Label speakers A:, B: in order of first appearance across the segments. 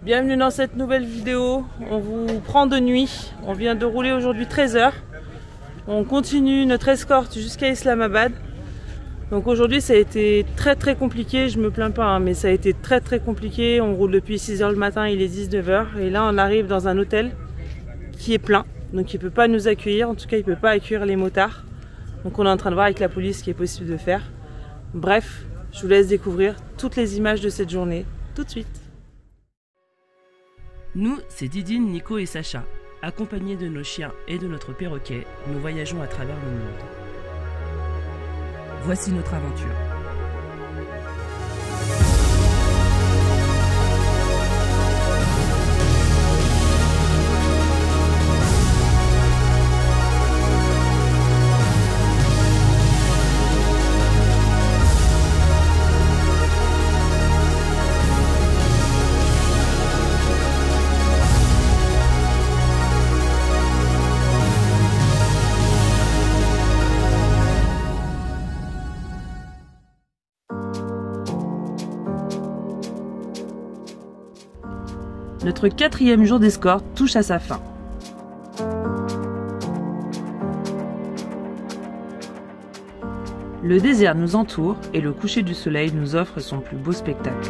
A: Bienvenue dans cette nouvelle vidéo. On vous prend de nuit. On vient de rouler aujourd'hui 13 heures. On continue notre escorte jusqu'à Islamabad. Donc aujourd'hui ça a été très compliqué. Je me plains pas hein, mais ça a été très compliqué. On roule depuis 6 heures le matin, il est 19 heures. Et là on arrive dans un hôtel qui est plein. Donc il ne peut pas nous accueillir. En tout cas il ne peut pas accueillir les motards. Donc on est en train de voir avec la police ce qui est possible de faire. Bref, je vous laisse découvrir toutes les images de cette journée tout de suite. Nous, c'est Didine, Nico et Sacha. Accompagnés de nos chiens et de notre perroquet, nous voyageons à travers le monde. Voici notre aventure. Notre 4e jour d'escorte touche à sa fin. Le désert nous entoure et le coucher du soleil nous offre son plus beau spectacle.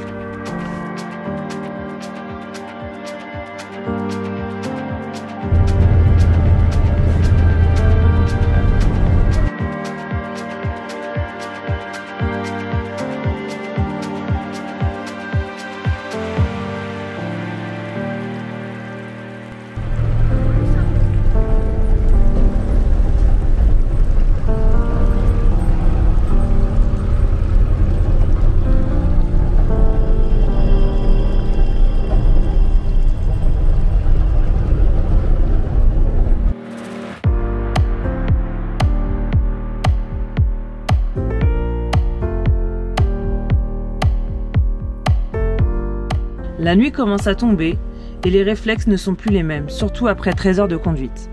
A: La nuit commence à tomber et les réflexes ne sont plus les mêmes, surtout après 13 heures de conduite.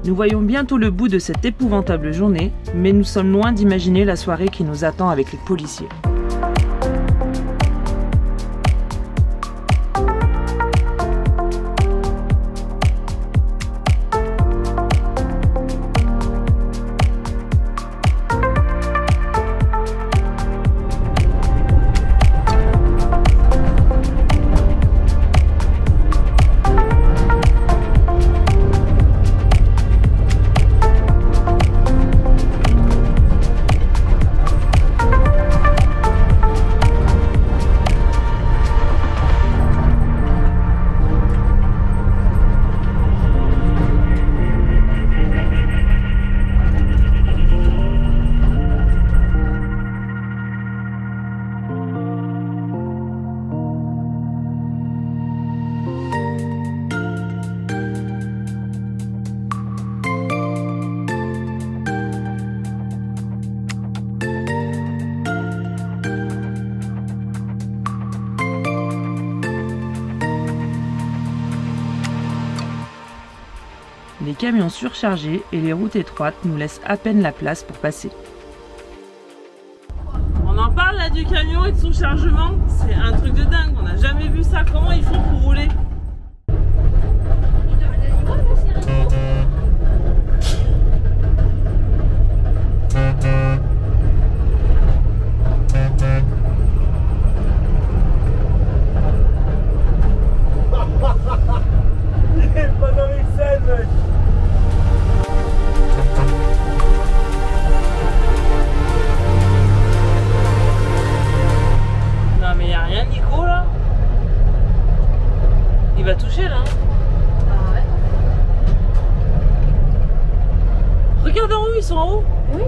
A: Nous voyons bientôt le bout de cette épouvantable journée, mais nous sommes loin d'imaginer la soirée qui nous attend avec les policiers. Les camions surchargés et les routes étroites nous laissent à peine la place pour passer. On en parle là du camion et de son chargement, c'est un truc de dingue, on n'a jamais vu ça, comment ils font pour rouler? Va toucher là.
B: Ah ouais.
A: Regarde en haut, ils sont en haut.
B: Oui.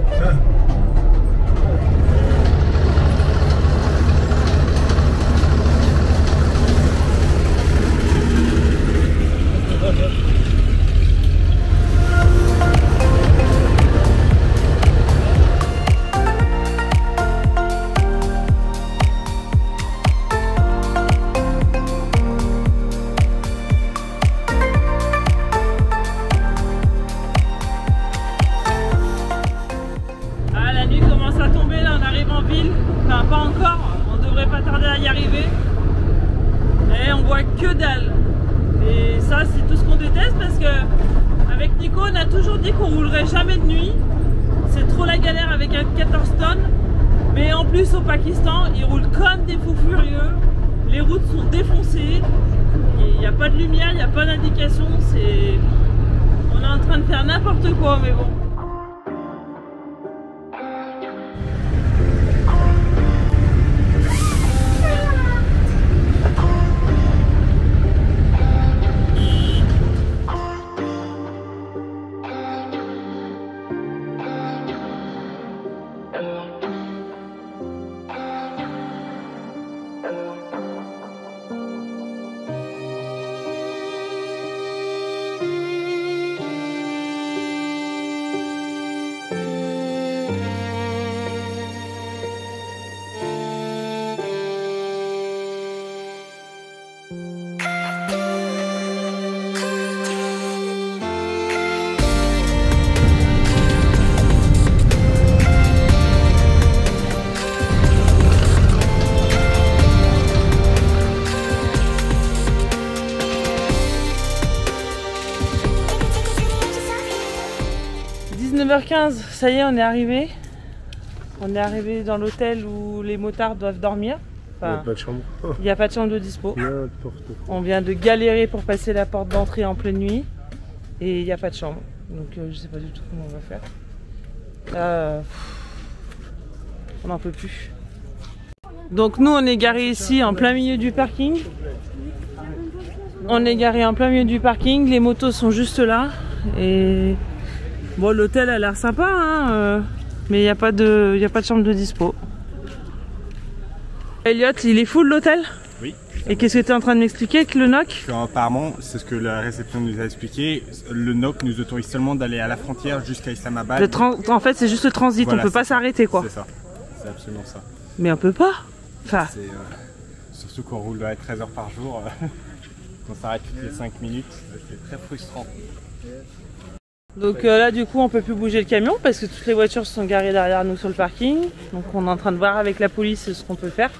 A: Simone a toujours dit qu'on roulerait jamais de nuit. C'est trop la galère avec un 14 tonnes. Mais en plus au Pakistan, ils roulent comme des fous furieux. Les routes sont défoncées. Il n'y a pas de lumière, il n'y a pas d'indication. On est en train de faire n'importe quoi, mais bon. Ça y est, on est arrivé. On est arrivé dans l'hôtel où les motards doivent dormir. Enfin, il n'y a pas de chambre. Il n'y a pas de chambre de dispo. On vient de galérer pour passer la porte d'entrée en pleine nuit et il n'y a pas de chambre. Donc je sais pas du tout comment on va faire. Là, on n'en peut plus. Donc nous on est garé ici en plein milieu du parking. On est garé en plein milieu du parking. Les motos sont juste là et bon, l'hôtel a l'air sympa, hein, mais il n'y a pas de chambre de dispo. Elliot, il est full l'hôtel?
B: Oui.
A: Et qu'est-ce que tu es en train de m'expliquer avec le NOC?
B: Apparemment, c'est ce que la réception nous a expliqué. Le NOC nous autorise seulement d'aller à la frontière jusqu'à Islamabad.
A: En fait, c'est juste le transit, voilà, on peut pas s'arrêter quoi.
B: C'est ça, c'est absolument ça.
A: Mais on peut pas. Enfin...
B: surtout qu'on roule 13 heures par jour, qu'on s'arrête toutes les 5 minutes, c'est très frustrant.
A: Donc là du coup on peut plus bouger le camion parce que toutes les voitures sont garées derrière nous sur le parking. Donc on est en train de voir avec la police ce qu'on peut faire.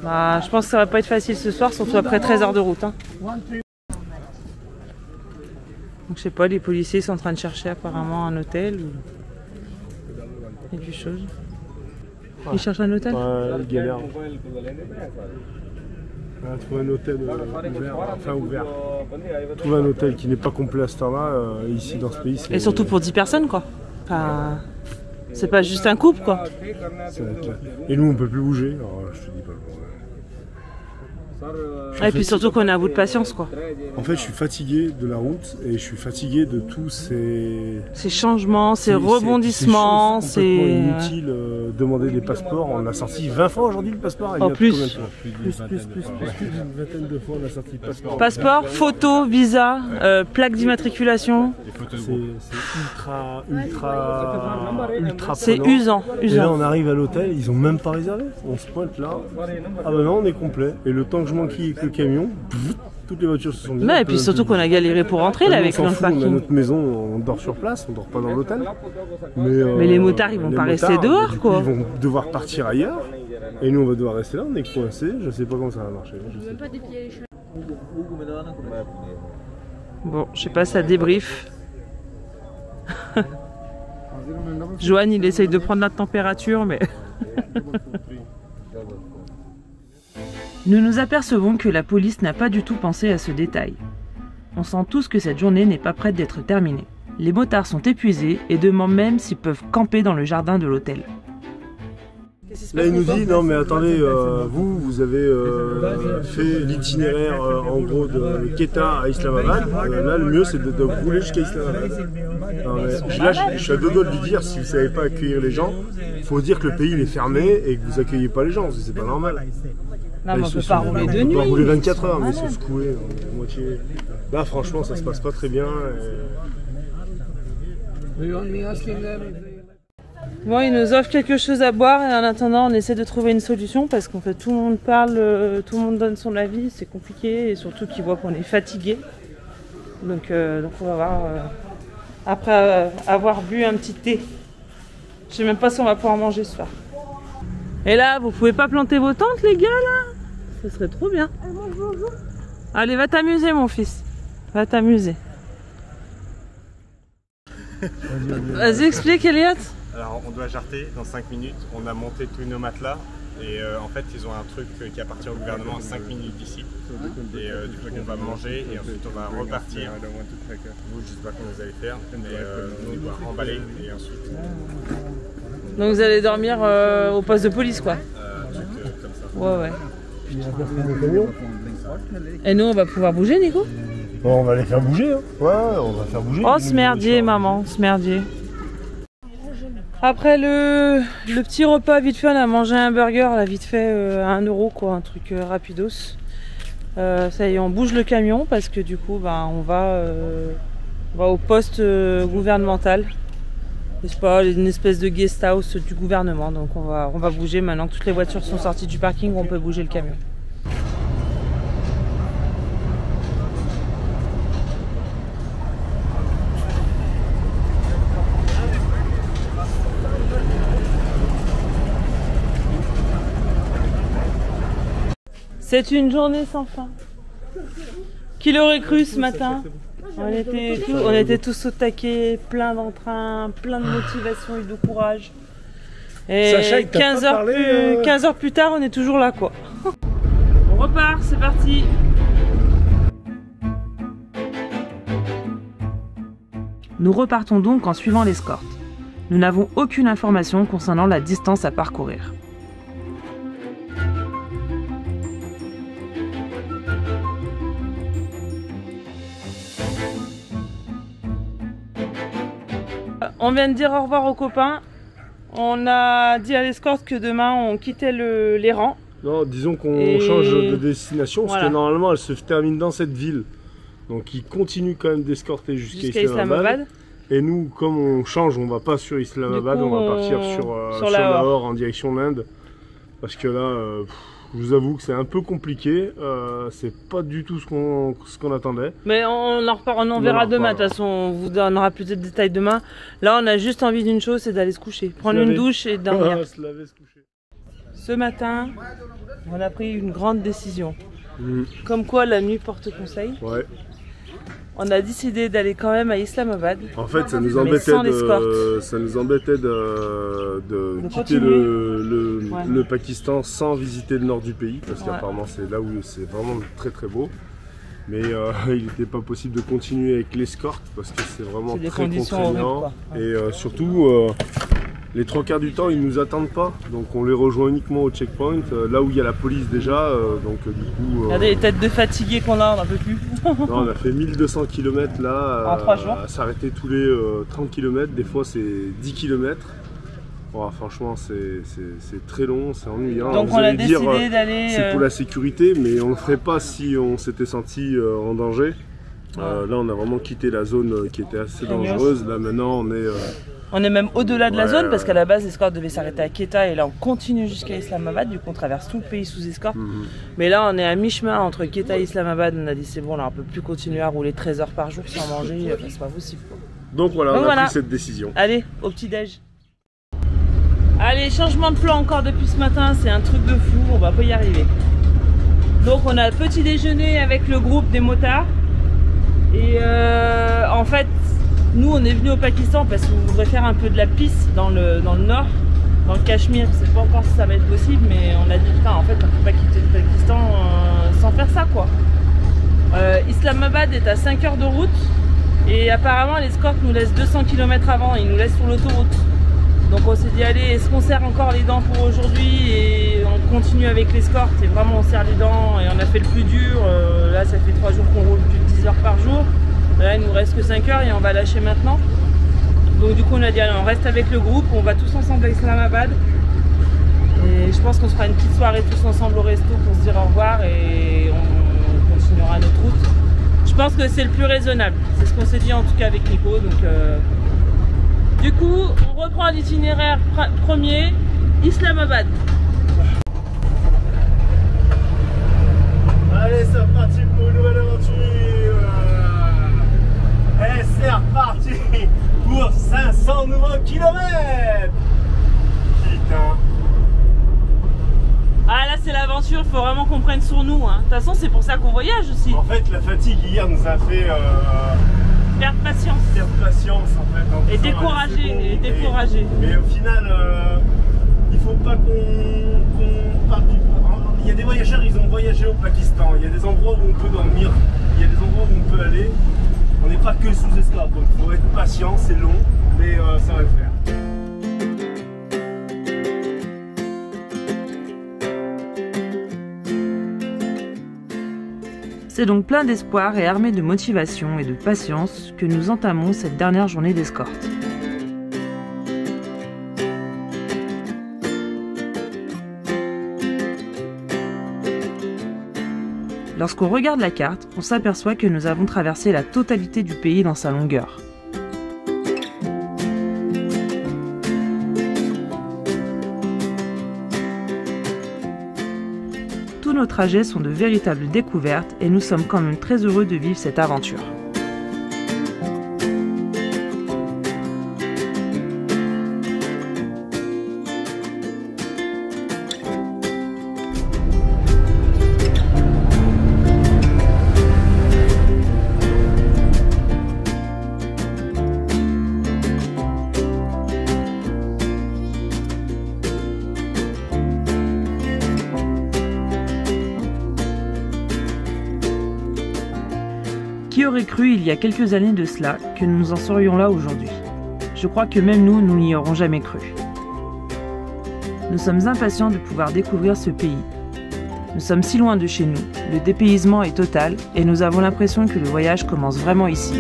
A: Bah, je pense que ça va pas être facile ce soir, surtout après 13 heures de route. Hein. Donc je sais pas, les policiers sont en train de chercher apparemment un hôtel ou quelque chose. Ils cherchent un hôtel?
C: Ouais, ils galèrent. Trouver un hôtel ouvert. Trouver un hôtel qui n'est pas complet à ce temps-là, ici dans ce pays.
A: Et surtout pour 10 personnes quoi. Enfin, c'est pas juste un couple quoi.
C: Et nous on peut plus bouger, alors je te dis pas le bon.
A: Et puis surtout qu'on est à bout de patience quoi.
C: En fait je suis fatigué de la route et je suis fatigué de tous ces
A: changements, ces rebondissements,
C: c'est inutile. Demander des passeports, on a sorti 20 fois aujourd'hui le passeport.
A: En plus.
C: Plus d'une vingtaine de fois on a sorti le passeport.
A: Passeport, photo, visa, plaque d'immatriculation.
C: C'est ultra
A: c'est usant.
C: Et là on arrive à l'hôtel, ils ont même pas réservé. On se pointe là. Ah bah non on est complet. Et le temps que je m'enquille avec le camion, toutes les voitures se sont mises.
A: Et puis surtout qu'on a galéré pour rentrer là avec notre parking.
C: On a notre maison, on dort sur place, on dort pas dans l'hôtel.
A: Mais les motards ils vont pas rester dehors quoi.
C: Ils vont devoir partir ailleurs. Et nous on va devoir rester là, on est coincés, je sais pas comment ça va marcher.
A: Bon, je sais pas, ça débrief. Johan il essaye de prendre la température mais... Nous nous apercevons que la police n'a pas du tout pensé à ce détail. On sent tous que cette journée n'est pas prête d'être terminée. Les motards sont épuisés et demandent même s'ils peuvent camper dans le jardin de l'hôtel.
C: Là il nous dit non mais attendez, vous avez fait l'itinéraire en gros de Quetta à Islamabad, là le mieux c'est de rouler jusqu'à Islamabad. Là je suis à deux doigts de lui dire si vous savez pas accueillir les gens, il faut dire que le pays il est fermé et que vous accueillez pas les gens, parce que c'est pas normal.
A: Non, mais on peut pas rouler de nuit.
C: On peut rouler 24 heures mais ils sont secoués à moitié. Là franchement ça se passe pas très bien.
A: Bon, ils nous offrent quelque chose à boire et en attendant on essaie de trouver une solution parce qu'en fait tout le monde parle, tout le monde donne son avis, c'est compliqué et surtout qu'ils voient qu'on est fatigué. Donc on va voir, après avoir bu un petit thé, je sais même pas si on va pouvoir manger ce soir. Et là, vous pouvez pas planter vos tentes les gars là? Ce serait trop bien. Allez, va t'amuser mon fils, va t'amuser. Vas-y, explique Elliot.
B: Alors on doit jarter dans 5 minutes, on a monté tous nos matelas et en fait ils ont un truc qui appartient au gouvernement à 5 minutes d'ici. Et du coup on va manger et ensuite on va repartir. Vous je sais pas comment vous allez faire, mais nous on doit remballer et ensuite...
A: Donc vous allez dormir au poste de police quoi.
B: Comme ça.
A: Ouais. Et nous on va pouvoir bouger Nico?
C: Bon, on va les faire bouger, hein. Ouais, on va faire bouger.
A: Oh ce merdier maman, ce merdier. Après le petit repas vite fait, on a mangé un burger là vite fait à 1 € quoi, un truc rapidos. Ça y est, on bouge le camion parce que du coup bah, on va au poste gouvernemental. C'est pas une espèce de guest house du gouvernement, donc on va bouger maintenant que toutes les voitures sont sorties du parking, on peut bouger le camion. C'est une journée sans fin. Qui l'aurait cru ce matin? On était tous au taquet, plein d'entrain, plein de motivation et de courage. Et
C: Sacha,
A: 15 heures plus tard, on est toujours là quoi. On repart, c'est parti. Nous repartons donc en suivant l'escorte. Nous n'avons aucune information concernant la distance à parcourir. On vient de dire au revoir aux copains. On a dit à l'escorte que demain on quittait les rangs.
C: Non, disons qu'on change de destination parce que normalement elle se termine dans cette ville. Donc ils continuent quand même d'escorter jusqu'à Islamabad. Et nous, comme on change, on va pas sur Islamabad, on va partir sur Lahore en direction de l'Inde. Parce que là, je vous avoue que c'est un peu compliqué. C'est pas du tout ce qu'on attendait. Mais
A: on verra demain. De toute façon, on vous donnera plus de détails demain. Là, on a juste envie d'une chose, c'est d'aller se coucher. Prendre une douche et dormir.
C: Se laver, se coucher.
A: Ce matin, on a pris une grande décision. Comme quoi la nuit porte conseil.
C: Ouais.
A: On a décidé d'aller quand même à Islamabad.
C: En fait, ça nous embêtait de quitter le Pakistan sans visiter le nord du pays, parce qu'apparemment c'est là où c'est vraiment très très beau. Mais il n'était pas possible de continuer avec l'escorte parce que c'est vraiment très contraignant. Et surtout, les 3/4 du temps, ils ne nous attendent pas. Donc on les rejoint uniquement au checkpoint, là où il y a la police déjà. Donc du coup,
A: regardez les têtes de fatigués qu'on a, on n'en peut plus.
C: Non, on a fait 1200 km là,
A: en 3 jours.
C: À s'arrêter tous les 30 km, des fois c'est 10 km. Oh, franchement, c'est très long, c'est ennuyant.
A: Donc on a décidé d'aller...
C: C'est pour la sécurité, mais on ne le ferait pas si on s'était senti en danger. Là, on a vraiment quitté la zone qui était assez dangereuse. Là, maintenant,
A: on est même au-delà de la zone, parce qu'à la base, l'escorte devait s'arrêter à Quetta, et là, on continue jusqu'à Islamabad. Du coup, on traverse tout le pays sous escorte. Mais là, on est à mi-chemin entre Quetta et Islamabad. On a dit, c'est bon, là, on peut plus continuer à rouler 13 heures par jour sans manger. Enfin, c'est pas possible.
C: Donc voilà, on a pris cette décision.
A: Allez, au petit-déj. Allez, changement de plan encore depuis ce matin, c'est un truc de fou, on va pas y arriver. Donc on a petit déjeuner avec le groupe des motards. Et en fait, nous on est venu au Pakistan parce qu'on voudrait faire un peu de la piste dans le nord, dans le Cachemire. Je sais pas encore si ça va être possible, mais on a dit putain, en fait on peut pas quitter le Pakistan sans faire ça quoi. Islamabad est à 5 heures de route et apparemment l'escorte nous laisse 200 km avant, il nous laisse sur l'autoroute. Donc on s'est dit allez, est-ce qu'on serre encore les dents pour aujourd'hui et on continue avec l'escorte et vraiment on serre les dents et on a fait le plus dur. Là ça fait 3 jours qu'on roule plus de 10 heures par jour. Là il nous reste que 5 heures et on va lâcher maintenant. Donc du coup on a dit allez, on reste avec le groupe, on va tous ensemble à Islamabad. Et je pense qu'on se fera une petite soirée tous ensemble au resto pour se dire au revoir et on continuera notre route. Je pense que c'est le plus raisonnable, c'est ce qu'on s'est dit en tout cas avec Nico. Donc, du coup, on reprend l'itinéraire premier, Islamabad.
C: Allez, c'est reparti pour une nouvelle aventure. Et c'est reparti pour 500 nouveaux kilomètres. Putain.
A: Ah là c'est l'aventure, il faut vraiment qu'on prenne sur nous. De toute façon c'est pour ça qu'on voyage aussi.
C: En fait la fatigue hier nous a fait
A: Perdre patience.
C: Perdre patience en fait.
A: Et décourager.
C: Mais au final, il faut pas qu'on parte du... Il y a des voyageurs, ils ont voyagé au Pakistan. Il y a des endroits où on peut dormir. Il y a des endroits où on peut aller. On n'est pas que sous esclave. Donc il faut être patient, c'est long, mais ça va le faire.
A: C'est donc plein d'espoir et armé de motivation et de patience que nous entamons cette dernière journée d'escorte. Lorsqu'on regarde la carte, on s'aperçoit que nous avons traversé la totalité du pays dans sa longueur. Tous nos trajets sont de véritables découvertes et nous sommes quand même très heureux de vivre cette aventure. Qui aurait cru il y a quelques années de cela que nous en serions là aujourd'hui? Je crois que même nous n'y aurons jamais cru. Nous sommes impatients de pouvoir découvrir ce pays. Nous sommes si loin de chez nous, le dépaysement est total et nous avons l'impression que le voyage commence vraiment ici.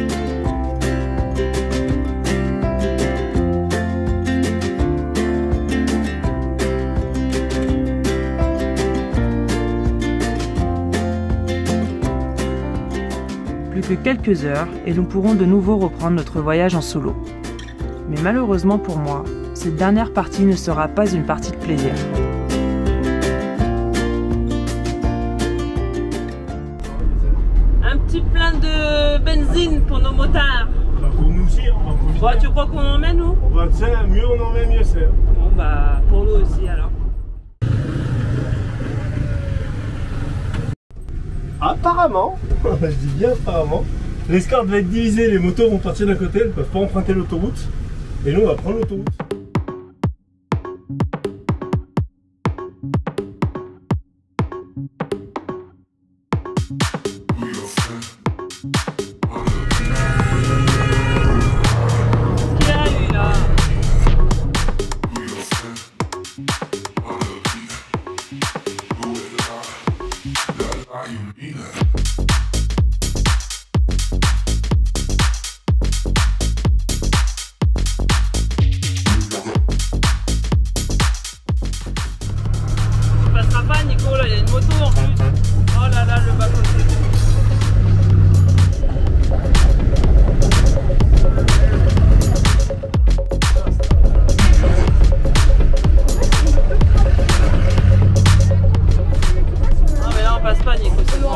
A: Plus que quelques heures et nous pourrons de nouveau reprendre notre voyage en solo. Mais malheureusement pour moi, cette dernière partie ne sera pas une partie de plaisir. Un petit plein de benzine pour nos motards.
C: Bah pour nous aussi, on va profiter.
A: Bah, tu crois qu'on en met nous?
C: Bah tiens, mieux on en met, mieux c'est.
A: Bon bah pour nous aussi alors.
C: Apparemment, je dis bien apparemment, l'escorte va être divisée, les motos vont partir d'un côté, elles ne peuvent pas emprunter l'autoroute, et nous on va prendre l'autoroute.
A: Il y a une moto en plus. Oh là là, le bas-côté. Non mais là on passe pas Nico, c'est bon.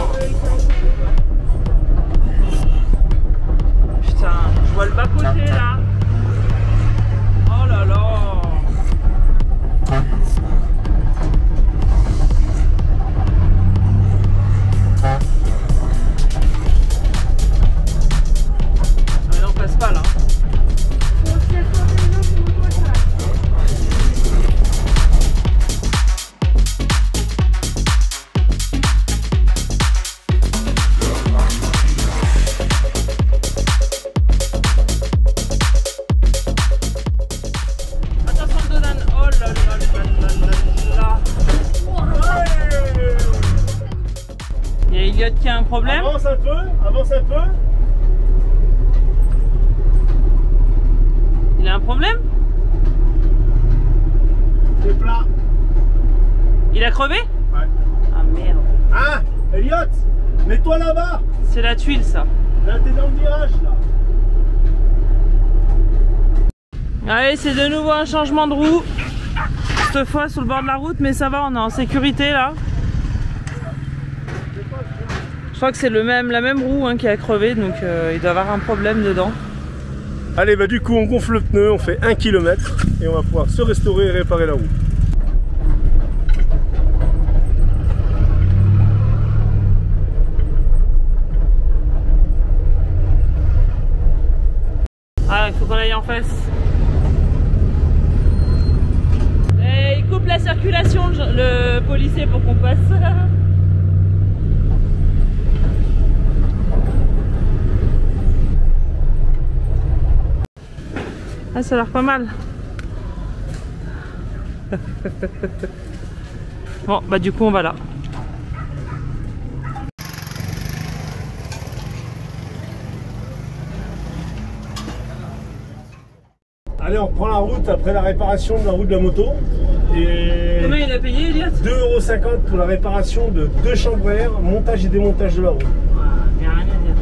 A: Putain, je vois le bas-côté là. Oh là là. Qui a un problème?
C: Avance un peu, avance un peu.
A: Il a un problème?
C: C'est plat.
A: Il a crevé?
C: Ouais.
A: Ah merde.
C: Hein, Elliot, mets-toi là-bas.
A: C'est la tuile ça.
C: Là t'es dans le virage là.
A: Allez, c'est de nouveau un changement de roue. Cette fois sur le bord de la route, mais ça va, on est en sécurité là. Je crois que c'est la même roue hein, qui a crevé, donc il doit y avoir un problème dedans.
C: Allez, bah du coup on gonfle le pneu, on fait 1 km et on va pouvoir se restaurer et réparer la roue.
A: qu'on aille en face. Et il coupe la circulation, le policier, pour qu'on passe. Ah, ça a l'air pas mal. Bon, bah du coup on va là.
C: Allez, on reprend la route après la réparation de la roue de la moto. Et
A: combien il a payé, Elliot?
C: 2,50 € pour la réparation de 2 chambres à air, montage et démontage de la roue.
A: Il y a rien à dire.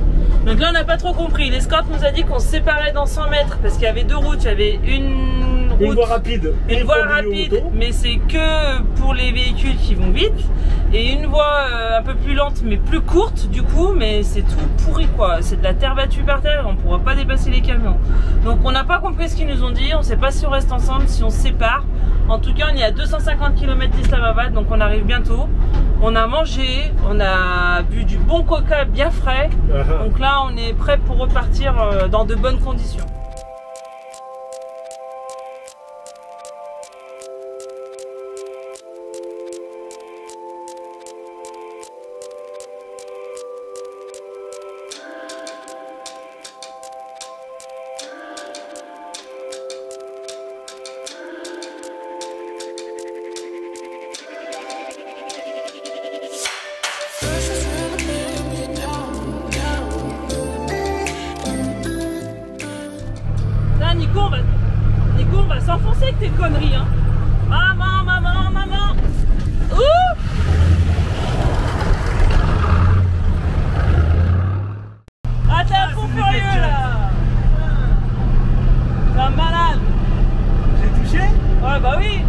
A: Donc là on n'a pas trop compris. L'escorte nous a dit qu'on se séparait dans 100 mètres parce qu'il y avait deux routes. Il y avait une
C: voie rapide.
A: Une voie rapide, mais c'est que pour les véhicules qui vont vite. Et une voie un peu plus lente mais plus courte du coup, mais c'est tout pourri quoi. C'est de la terre battue par terre, on ne pourra pas dépasser les camions. Donc on n'a pas compris ce qu'ils nous ont dit, on ne sait pas si on reste ensemble, si on se sépare. En tout cas on est à 250 km d'Islamabad, donc on arrive bientôt. On a mangé, on a bu du bon coca bien frais. Donc là on est prêt pour repartir dans de bonnes conditions. Nico, on va s'enfoncer avec tes conneries, hein. Maman, maman, maman. Ouh. Ah, t'es un fou furieux, là. T'es un malade.
C: J'ai touché?
A: Ouais, bah oui.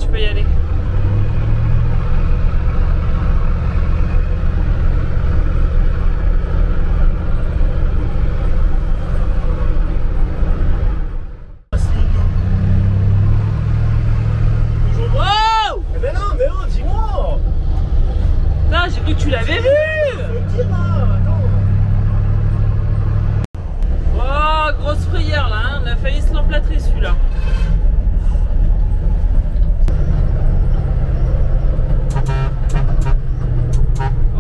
A: Tu peux y aller. Wow!
C: Mais non, dis-moi!
A: Putain, j'ai cru que tu l'avais vu! Oh, grosse frayeur là, hein. On a failli se l'emplâtrer celui-là.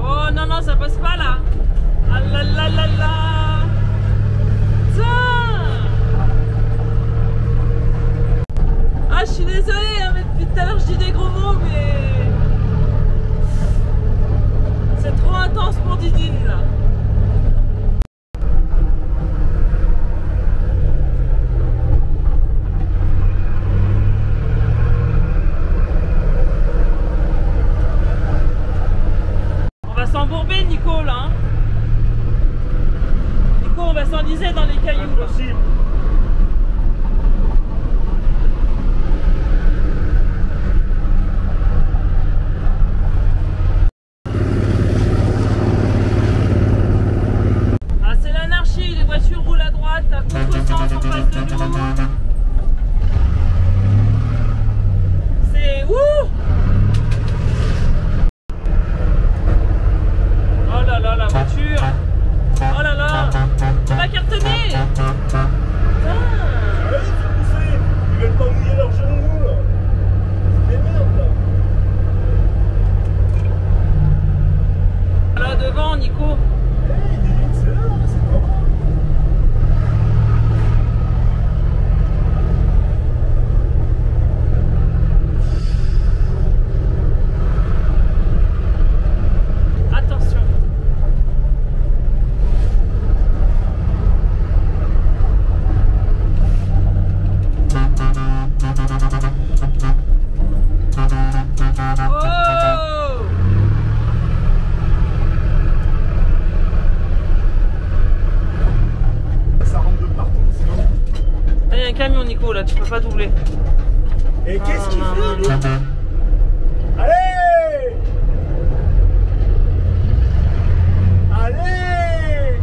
A: Oh non, non, ça passe pas là. Ah là là là là. Tiens. Ah, je suis désolée, hein, mais depuis tout à l'heure je dis des gros mots, mais c'est trop intense pour Didine là. S'embourber Nico là, hein. Nico, on va s'enliser dans les cailloux.
C: Impossible.
A: Ah, c'est l'anarchie, les voitures roulent à droite, à contresens en face de nous. C'est ouh. Oh là là, la voiture! Oh là là! On va cartonner! Nico, là, tu peux pas doubler.
C: Et qu'est-ce qu'il fait, lui? Allez! Allez!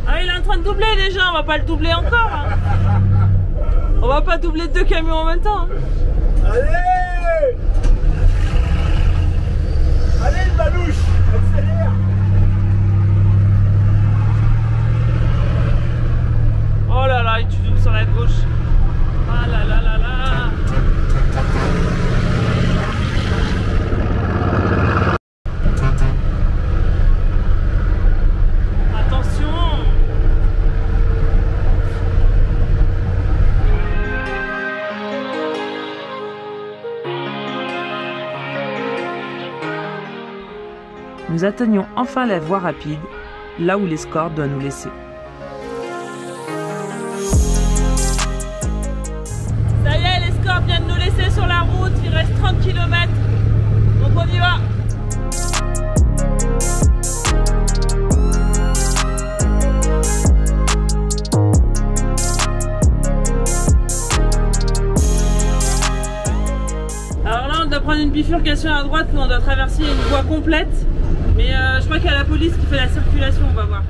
A: Ah, il est en train de doubler déjà, on va pas le doubler encore. Hein. On va pas doubler 2 camions en même temps. Hein.
C: Allez! Allez, le balouche! Accélère!
A: Oh là là, tu doubles sur la gauche. Ah là là là là. Attention. Nous atteignions enfin la voie rapide, là où l'escorte doit nous laisser. Vient de nous laisser sur la route, il reste 30 km, donc on y va. Alors là on doit prendre une bifurcation à droite où on doit traverser une voie complète, mais je crois qu'il y a la police qui fait la circulation, on va voir.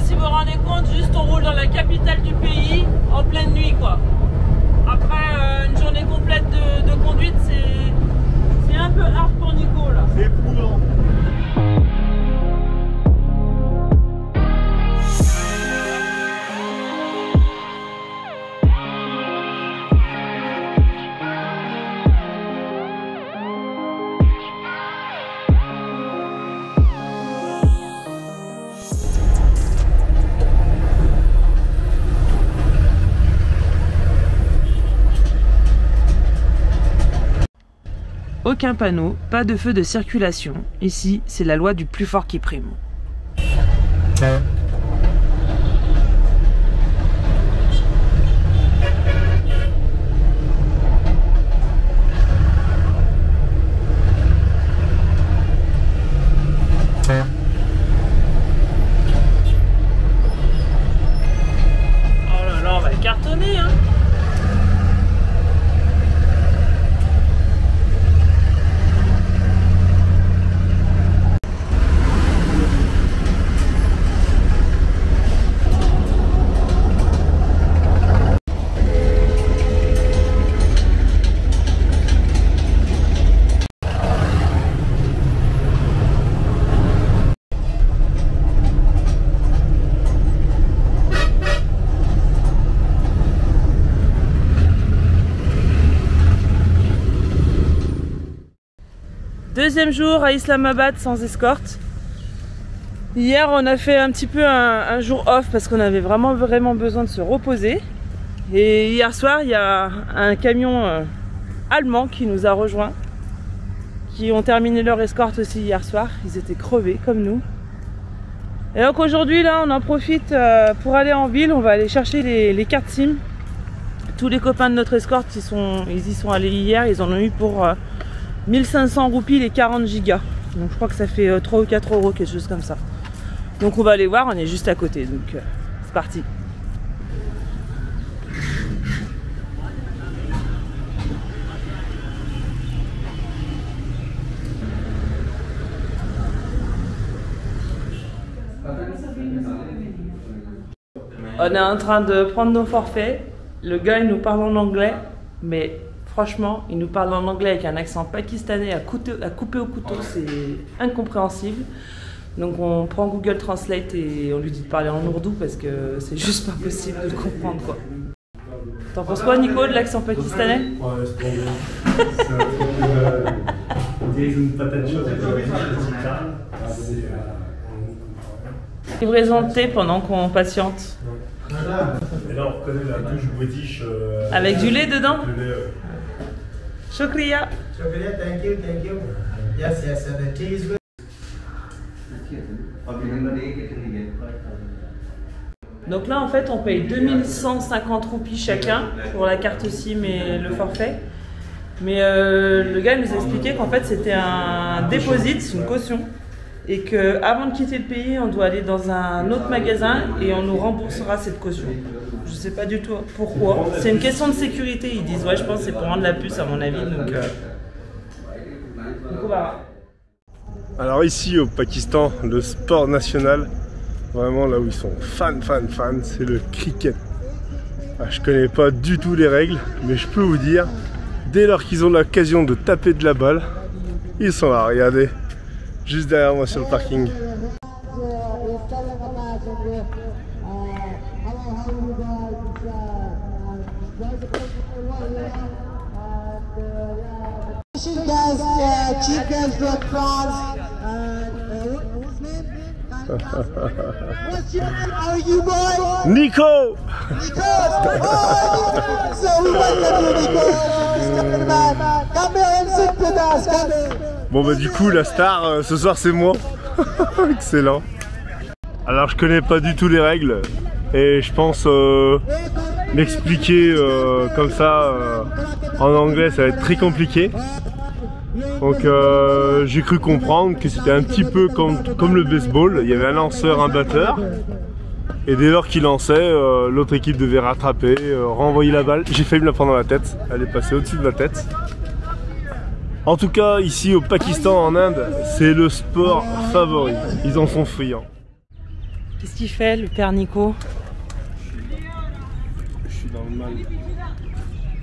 A: Si vous vous rendez compte, juste on roule dans la capitale du pays en pleine nuit quoi. Après une journée complète de conduite, c'est un peu hard pour Nico là.
C: C'est éprouvant.
A: Aucun panneau, pas de feu de circulation. Ici, c'est la loi du plus fort qui prime. Oh là là, on va le cartonner hein. Deuxième jour à Islamabad sans escorte. Hier on a fait un petit peu un jour off parce qu'on avait vraiment besoin de se reposer. Et hier soir il y a un camion allemand qui nous a rejoints, qui ont terminé leur escorte aussi hier soir. Ils étaient crevés comme nous. Et donc aujourd'hui là on en profite pour aller en ville. On va aller chercher les cartes SIM. Tous les copains de notre escorte ils y sont allés hier. Ils en ont eu pour 1500 roupies les 40 gigas. Donc je crois que ça fait 3 ou 4 euros, quelque chose comme ça. Donc on va aller voir, on est juste à côté. Donc c'est parti. On est en train de prendre nos forfaits. Le gars il nous parle en anglais, mais franchement, il nous parle en anglais avec un accent pakistanais à couper au couteau, c'est incompréhensible. Donc on prend Google Translate et on lui dit de parler en ourdou parce que c'est juste pas possible de le comprendre quoi. T'en penses quoi Nico de l'accent pakistanais?
C: Ouais, c'est trop bien. C'est un truc on dirait une patate chaude avec une petite carne.
A: Livraison de thé pendant qu'on patiente.
C: Et là, on reconnaît la douche british.
A: Avec du lait dedans.
C: Le lait,
A: Shukriya.
D: Shukriya, thank you. Yes, and the tea is good.
A: Donc là, en fait, on paye 2150 roupies chacun pour la carte SIM et le forfait. Mais le gars nous a expliqué qu'en fait, c'était un deposit, une caution. Et qu'avant de quitter le pays, on doit aller dans un autre magasin et on nous remboursera cette caution. Je sais pas du tout pourquoi. C'est une question de sécurité. Ils disent, ouais, je pense que c'est pour rendre la puce, à mon avis. Donc on va voir.
C: Alors ici au Pakistan, le sport national, vraiment là où ils sont fans, c'est le cricket. Je connais pas du tout les règles, mais je peux vous dire, dès lors qu'ils ont l'occasion de taper de la balle, ils sont là, regardez, juste derrière moi sur le parking.
D: What's your name? Are you boy?
C: Nico!
D: Nico! Oh, so we welcome you, Nico. Come here and sit with us. Come here.
C: Bon bah du coup la star ce soir c'est moi. Excellent. Alors je connais pas du tout les règles et je pense m'expliquer comme ça en anglais ça va être très compliqué. Donc j'ai cru comprendre que c'était un petit peu comme le baseball, il y avait un lanceur, un batteur. Et dès lors qu'il lançait, l'autre équipe devait rattraper, renvoyer la balle. J'ai failli me la prendre dans la tête, elle est passée au-dessus de ma tête. En tout cas, ici au Pakistan, en Inde, c'est le sport favori. Ils en sont friands.
A: Qu'est-ce qu'il fait, le père Nico?
C: Je suis dans le mal.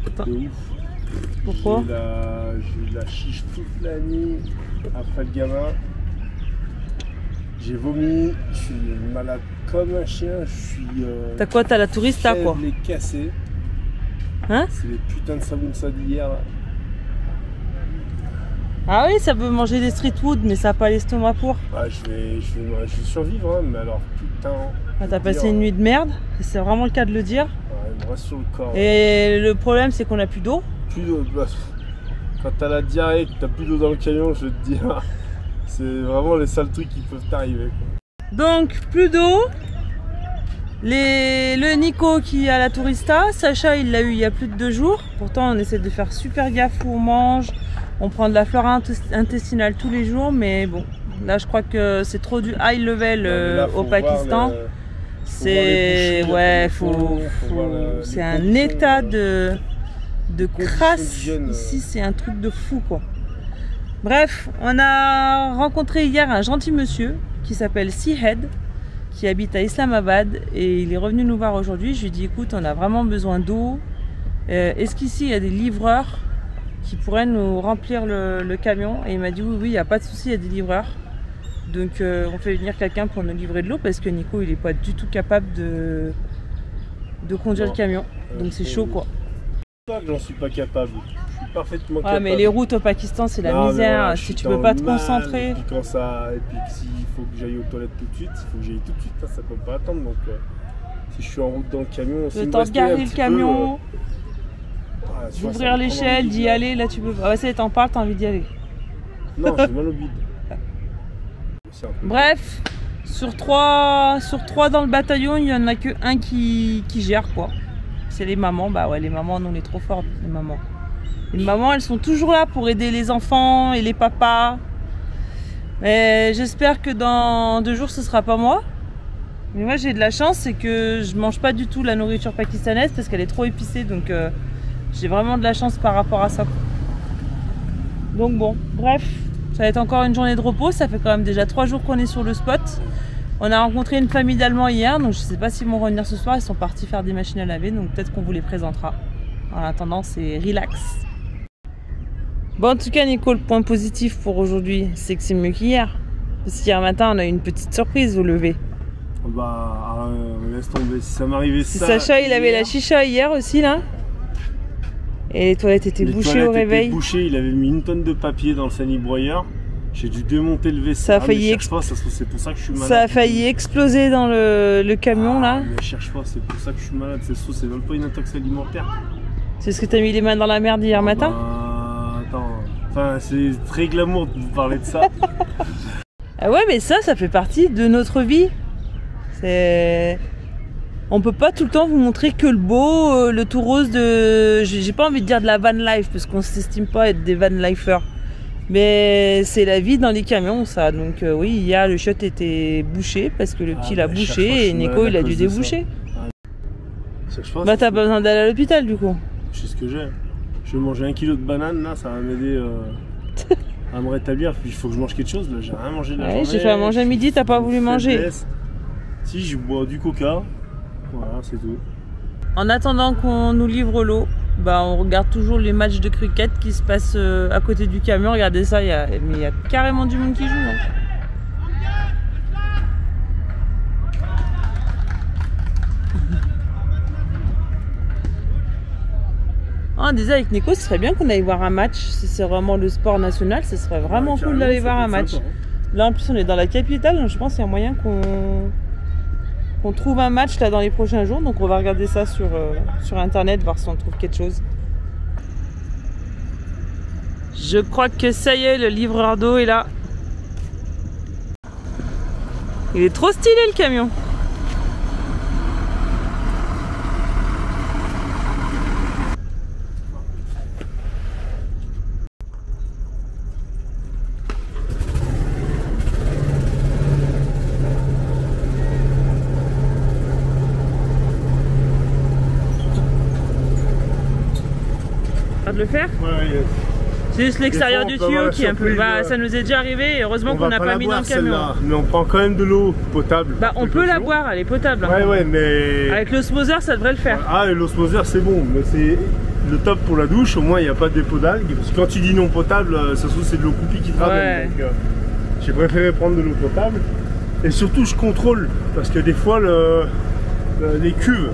A: Attends.
C: De ouf.
A: Pourquoi?
C: J'ai eu la chiche toute la nuit après le gamin. J'ai vomi, je suis malade comme un chien, je suis...
A: T'as quoi? T'as la tourista quoi?
C: Les cassés.
A: Hein?
C: C'est les putains de samousas d'hier là.
A: Ah oui, ça peut manger des street food, mais ça n'a pas l'estomac pour.
C: Ah, je vais survivre, hein, mais alors putain...
A: Ah, t'as passé une nuit de merde, c'est vraiment le cas de le dire.
C: Ouais, il me reste sur le corps.
A: Et le problème, c'est qu'on n'a plus d'eau.
C: Plus d'eau, quand t'as la diarrhée, que t'as plus d'eau dans le camion, je vais te dire, c'est vraiment les sales trucs qui peuvent t'arriver.
A: Donc, plus d'eau. Le Nico qui a la tourista, Sacha il l'a eu il y a plus de 2 jours. Pourtant on essaie de faire super gaffe où on mange. On prend de la flore intestinale tous les jours, mais bon, là je crois que c'est trop du high level au Pakistan. C'est ouais, c'est un état de crasse ici, c'est un truc de fou quoi. Bref, on a rencontré hier un gentil monsieur qui s'appelle Seahead, qui habite à Islamabad et il est revenu nous voir aujourd'hui. Je lui ai dit écoute, on a vraiment besoin d'eau. Est-ce qu'ici il y a des livreurs qui pourraient nous remplir le camion? Et il m'a dit oui, il n'y a pas de souci, il y a des livreurs. Donc on fait venir quelqu'un pour nous livrer de l'eau parce que Nico il n'est pas du tout capable de conduire le camion. Donc c'est chaud quoi.
C: C'est pas que j'en suis pas capable. Je suis parfaitement capable.
A: Ah mais les routes au Pakistan c'est la misère, ouais, si tu peux pas te concentrer.
C: Et puis quand ça, et puis s'il faut que j'aille aux toilettes tout de suite, il faut que j'aille tout de suite, hein, ça peut pas attendre. Donc si je suis en route dans le camion,
A: le temps de garer le camion, d'ouvrir l'échelle, d'y aller, là tu peux. Ah ouais, ça t'en parles, t'as envie d'y aller.
C: Non, j'ai mal au bide.
A: Bref, sur 3 dans le bataillon, il y en a que un qui gère quoi. C'est les mamans. Bah ouais, les mamans, nous on est trop fortes, les mamans. Les mamans, elles sont toujours là pour aider les enfants et les papas. Mais j'espère que dans 2 jours, ce sera pas moi. Mais moi, j'ai de la chance, c'est que je mange pas du tout la nourriture pakistanaise parce qu'elle est trop épicée. Donc, j'ai vraiment de la chance par rapport à ça. Donc bon, bref, ça va être encore une journée de repos. Ça fait quand même déjà 3 jours qu'on est sur le spot. On a rencontré une famille d'Allemands hier, donc je sais pas s'ils vont revenir ce soir. Ils sont partis faire des machines à laver, donc peut-être qu'on vous les présentera. En attendant, c'est relax. Bon, en tout cas, Nico, le point positif pour aujourd'hui, c'est que c'est mieux qu'hier. Parce qu'hier matin, on a eu une petite surprise au lever.
C: Bah, laisse tomber, si ça m'arrivait ça...
A: Sacha, il avait la chicha hier aussi, là. Et les toilettes étaient bouchées au réveil.
C: Bouchées, il avait mis une tonne de papier dans le sanibroyeur. J'ai dû démonter le vaisseau.
A: Ça a failli
C: c'est pour ça que je suis malade.
A: Ça a failli exploser dans le camion là.
C: Mais cherche pas, c'est pour ça que je suis malade. C'est même pas une intox alimentaire.
A: C'est ce que t'as mis les mains dans la merde hier matin?
C: Attends. Enfin, c'est très glamour de vous parler de ça.
A: Ah ouais, mais ça fait partie de notre vie. On peut pas tout le temps vous montrer que le beau, le tout rose de... J'ai pas envie de dire de la van life, parce qu'on s'estime pas être des van lifers. Mais c'est la vie dans les camions, ça. Donc oui, hier le shot était bouché, parce que le petit l'a bouché, et Nico il a dû déboucher. Bah t'as pas besoin d'aller à l'hôpital du coup.
C: Je sais ce que j'ai. Je vais manger 1 kilo de banane, là, ça va m'aider à me rétablir. Puis il faut que je mange quelque chose, là, j'ai rien mangé de la journée.
A: J'ai fait à manger à midi, t'as pas voulu manger.
C: Si, je bois du coca. Voilà, c'est tout.
A: En attendant qu'on nous livre l'eau, bah on regarde toujours les matchs de cricket qui se passent à côté du camion. Regardez ça, il y a carrément du monde qui joue. Hein. On disait avec Nico, ce serait bien qu'on aille voir un match. Si c'est vraiment le sport national, ce serait vraiment cool d'aller voir un match. Sympa, hein. Là en plus on est dans la capitale, donc je pense qu'il y a moyen qu'on trouve un match là dans les prochains jours. Donc on va regarder ça sur internet, voir si on trouve quelque chose. Je crois que ça y est, le livreur d'eau est là. Il est trop stylé le camion. De le faire.
C: Ouais, yes.
A: C'est juste l'extérieur du tuyau qui est un peu... Bah, ça nous est déjà arrivé et heureusement qu'on n'a pas mis dans le camion.
C: Mais on prend quand même de l'eau potable.
A: Bah on peut la boire, elle est potable.
C: Ouais, ouais, mais...
A: Avec l'osmoseur ça devrait le faire.
C: Ah, l'osmoseur c'est bon, mais c'est le top pour la douche, au moins il n'y a pas de dépôt d'algues. Parce que quand tu dis non potable, ça se trouve c'est de l'eau coupée qui te ramène. Donc j'ai préféré prendre de l'eau potable. Et surtout je contrôle, parce que des fois les cuves,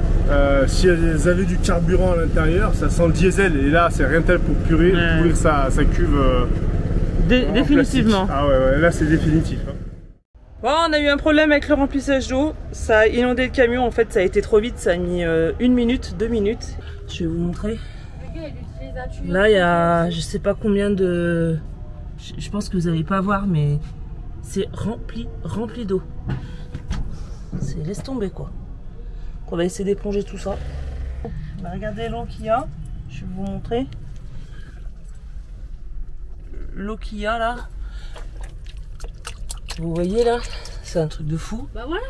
C: si elles avaient du carburant à l'intérieur, ça sent le diesel. Et là, c'est rien tel pour pourrir sa cuve.
A: Définitivement.
C: Ah ouais, là c'est définitif. Hein.
A: Bon, on a eu un problème avec le remplissage d'eau. Ça a inondé le camion. En fait, ça a été trop vite. Ça a mis 1 minute, 2 minutes. Je vais vous montrer. Là, il y a je sais pas combien de... Je pense que vous n'allez pas voir, mais c'est rempli d'eau. C'est laisse tomber quoi. On va essayer d'éponger tout ça. Bah, regardez l'eau qu'il y a. Je vais vous montrer. L'eau qu'il y a là. Vous voyez là, c'est un truc de fou. Bah voilà,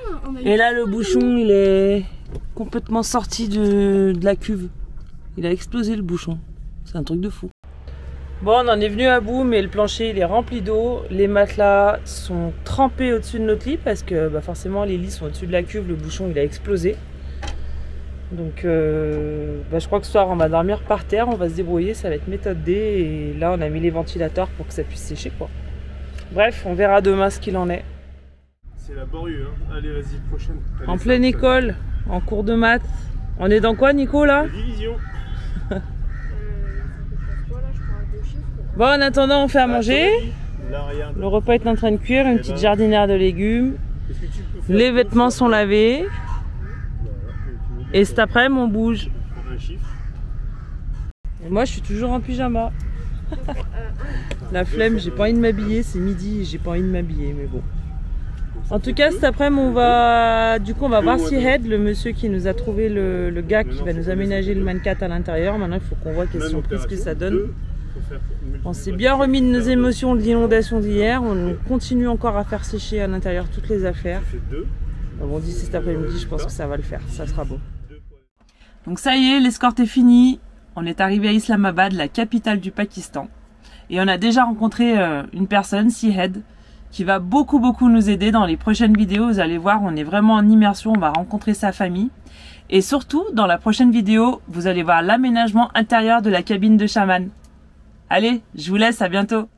A: et là le bouchon il est complètement sorti de la cuve. Il a explosé le bouchon. C'est un truc de fou. Bon, on en est venu à bout, mais le plancher il est rempli d'eau. Les matelas sont trempés au-dessus de notre lit parce que bah, forcément les lits sont au-dessus de la cuve. Le bouchon il a explosé. Donc bah, je crois que ce soir on va dormir par terre, on va se débrouiller, ça va être méthode D. Et là on a mis les ventilateurs pour que ça puisse sécher quoi. Bref, on verra demain ce qu'il en est.
C: C'est la Borue, hein. Allez vas-y, prochaine. Allez,
A: en pleine école, en cours de maths. On est dans quoi Nico là?
C: La division.
A: Bon, en attendant on fait à manger.
C: Là,
A: le repas est en train de cuire, une petite jardinière de légumes. Les vêtements sont lavés. Et cet après-midi on bouge. Et moi je suis toujours en pyjama. La flemme, j'ai pas envie de m'habiller, c'est midi et j'ai pas envie de m'habiller, mais bon. En tout cas cet après-midi on va voir Seahead, le monsieur qui nous a trouvé le gars qui va nous aménager le mannequin à l'intérieur. Maintenant il faut qu'on voit quelle surprise que ça donne. On s'est bien remis de nos émotions de l'inondation d'hier, on continue encore à faire sécher à l'intérieur toutes les affaires. On dit cet après-midi, je pense que ça va le faire, ça sera beau. Donc ça y est, l'escorte est finie. On est arrivé à Islamabad, la capitale du Pakistan. Et on a déjà rencontré une personne, Seahead, qui va beaucoup nous aider dans les prochaines vidéos. Vous allez voir, on est vraiment en immersion, on va rencontrer sa famille. Et surtout, dans la prochaine vidéo, vous allez voir l'aménagement intérieur de la cabine de chaman. Allez, je vous laisse, à bientôt.